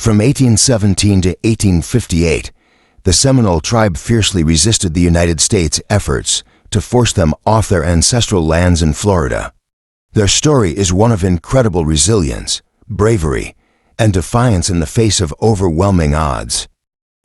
From 1817 to 1858, the Seminole Tribe fiercely resisted the United States' efforts to force them off their ancestral lands in Florida. Their story is one of incredible resilience, bravery, and defiance in the face of overwhelming odds.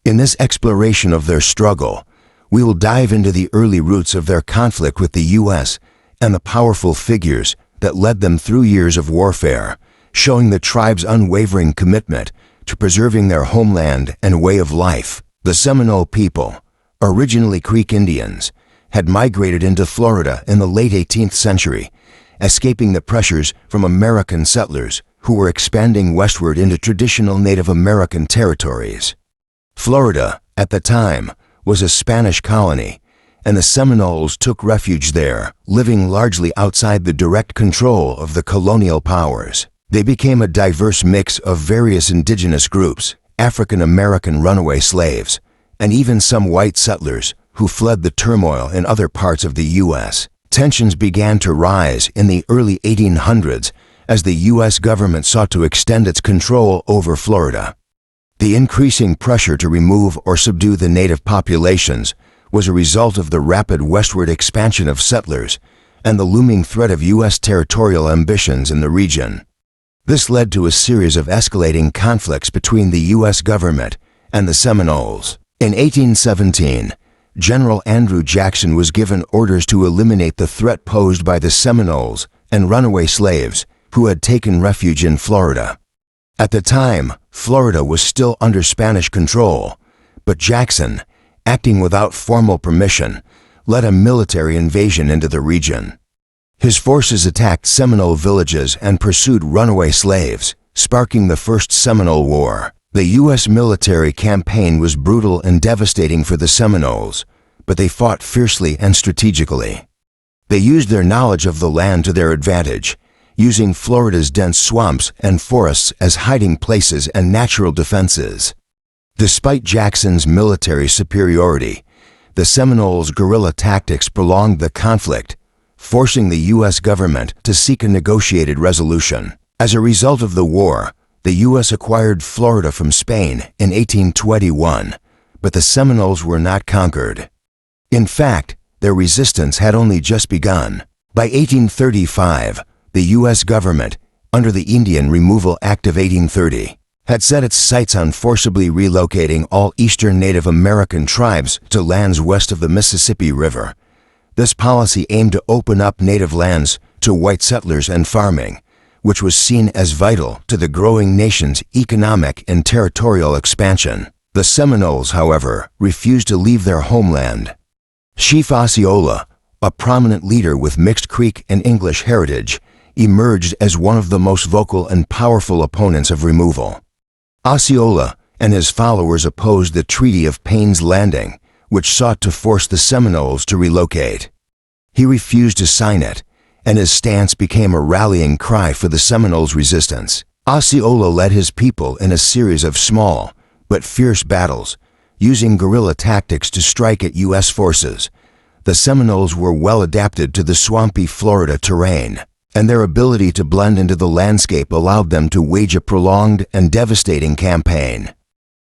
In this exploration of their struggle, we will dive into the early roots of their conflict with the U.S. and the powerful figures that led them through years of warfare, showing the tribe's unwavering commitment to preserving their homeland and way of life. The Seminole people, originally Creek Indians, had migrated into Florida in the late 18th century, escaping the pressures from American settlers who were expanding westward into traditional Native American territories. Florida, at the time, was a Spanish colony, and the Seminoles took refuge there, living largely outside the direct control of the colonial powers. They became a diverse mix of various indigenous groups, African American runaway slaves, and even some white settlers who fled the turmoil in other parts of the U.S. Tensions began to rise in the early 1800s as the U.S. government sought to extend its control over Florida. The increasing pressure to remove or subdue the native populations was a result of the rapid westward expansion of settlers and the looming threat of U.S. territorial ambitions in the region. This led to a series of escalating conflicts between the U.S. government and the Seminoles. In 1817, General Andrew Jackson was given orders to eliminate the threat posed by the Seminoles and runaway slaves who had taken refuge in Florida. At the time, Florida was still under Spanish control, but Jackson, acting without formal permission, led a military invasion into the region. His forces attacked Seminole villages and pursued runaway slaves, sparking the First Seminole War. The U.S. military campaign was brutal and devastating for the Seminoles, but they fought fiercely and strategically. They used their knowledge of the land to their advantage, using Florida's dense swamps and forests as hiding places and natural defenses. Despite Jackson's military superiority, the Seminoles' guerrilla tactics prolonged the conflict, forcing the U.S. government to seek a negotiated resolution. As a result of the war, the U.S. acquired Florida from Spain in 1821, but the Seminoles were not conquered. In fact, their resistance had only just begun. By 1835, the U.S. government, under the Indian Removal Act of 1830, had set its sights on forcibly relocating all eastern Native American tribes to lands west of the Mississippi River. This policy aimed to open up native lands to white settlers and farming, which was seen as vital to the growing nation's economic and territorial expansion. The Seminoles, however, refused to leave their homeland. Chief Osceola, a prominent leader with mixed Creek and English heritage, emerged as one of the most vocal and powerful opponents of removal. Osceola and his followers opposed the Treaty of Payne's Landing, which sought to force the Seminoles to relocate. He refused to sign it, and his stance became a rallying cry for the Seminoles' resistance. Osceola led his people in a series of small but fierce battles, using guerrilla tactics to strike at U.S. forces. The Seminoles were well adapted to the swampy Florida terrain, and their ability to blend into the landscape allowed them to wage a prolonged and devastating campaign.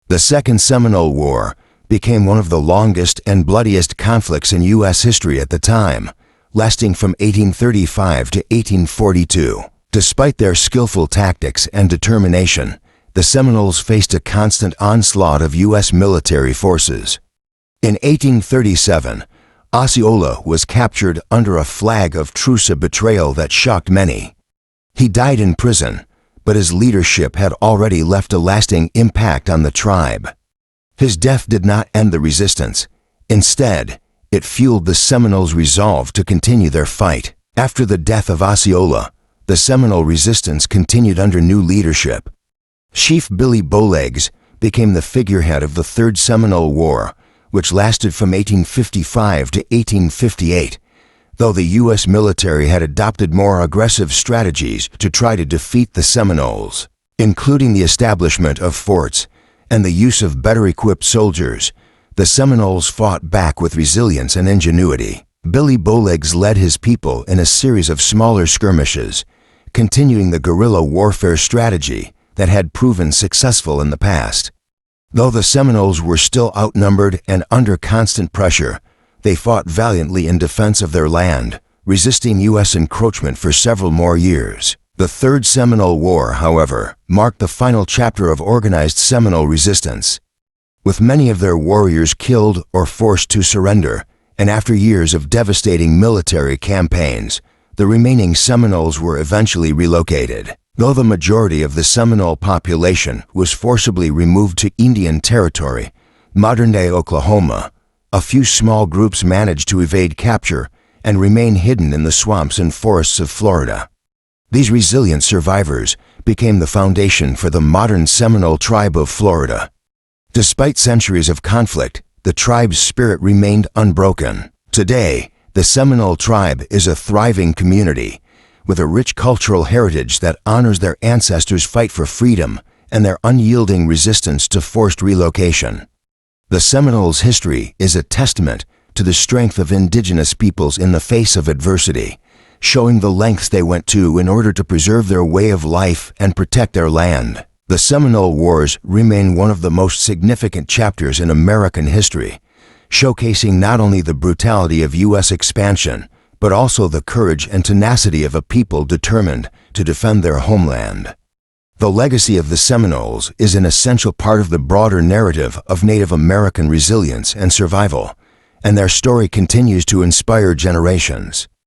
The Second Seminole War became one of the longest and bloodiest conflicts in U.S. history at the time, lasting from 1835 to 1842. Despite their skillful tactics and determination, the Seminoles faced a constant onslaught of U.S. military forces. In 1837, Osceola was captured under a flag of truce, a betrayal that shocked many. He died in prison, but his leadership had already left a lasting impact on the tribe. His death did not end the resistance. Instead, it fueled the Seminoles' resolve to continue their fight. After the death of Osceola, the Seminole resistance continued under new leadership. Chief Billy Bowlegs became the figurehead of the Third Seminole War, which lasted from 1855 to 1858, though the U.S. military had adopted more aggressive strategies to try to defeat the Seminoles, including the establishment of forts and the use of better-equipped soldiers. The Seminoles fought back with resilience and ingenuity. Billy Bowlegs led his people in a series of smaller skirmishes, continuing the guerrilla warfare strategy that had proven successful in the past. Though the Seminoles were still outnumbered and under constant pressure, they fought valiantly in defense of their land, resisting U.S. encroachment for several more years. The Third Seminole War, however, marked the final chapter of organized Seminole resistance. With many of their warriors killed or forced to surrender, and after years of devastating military campaigns, the remaining Seminoles were eventually relocated. Though the majority of the Seminole population was forcibly removed to Indian Territory, modern-day Oklahoma, a few small groups managed to evade capture and remain hidden in the swamps and forests of Florida. These resilient survivors became the foundation for the modern Seminole Tribe of Florida. Despite centuries of conflict, the tribe's spirit remained unbroken. Today, the Seminole Tribe is a thriving community with a rich cultural heritage that honors their ancestors' fight for freedom and their unyielding resistance to forced relocation. The Seminoles' history is a testament to the strength of indigenous peoples in the face of adversity, showing the lengths they went to in order to preserve their way of life and protect their land. The Seminole Wars remain one of the most significant chapters in American history, showcasing not only the brutality of U.S. expansion, but also the courage and tenacity of a people determined to defend their homeland. The legacy of the Seminoles is an essential part of the broader narrative of Native American resilience and survival, and their story continues to inspire generations.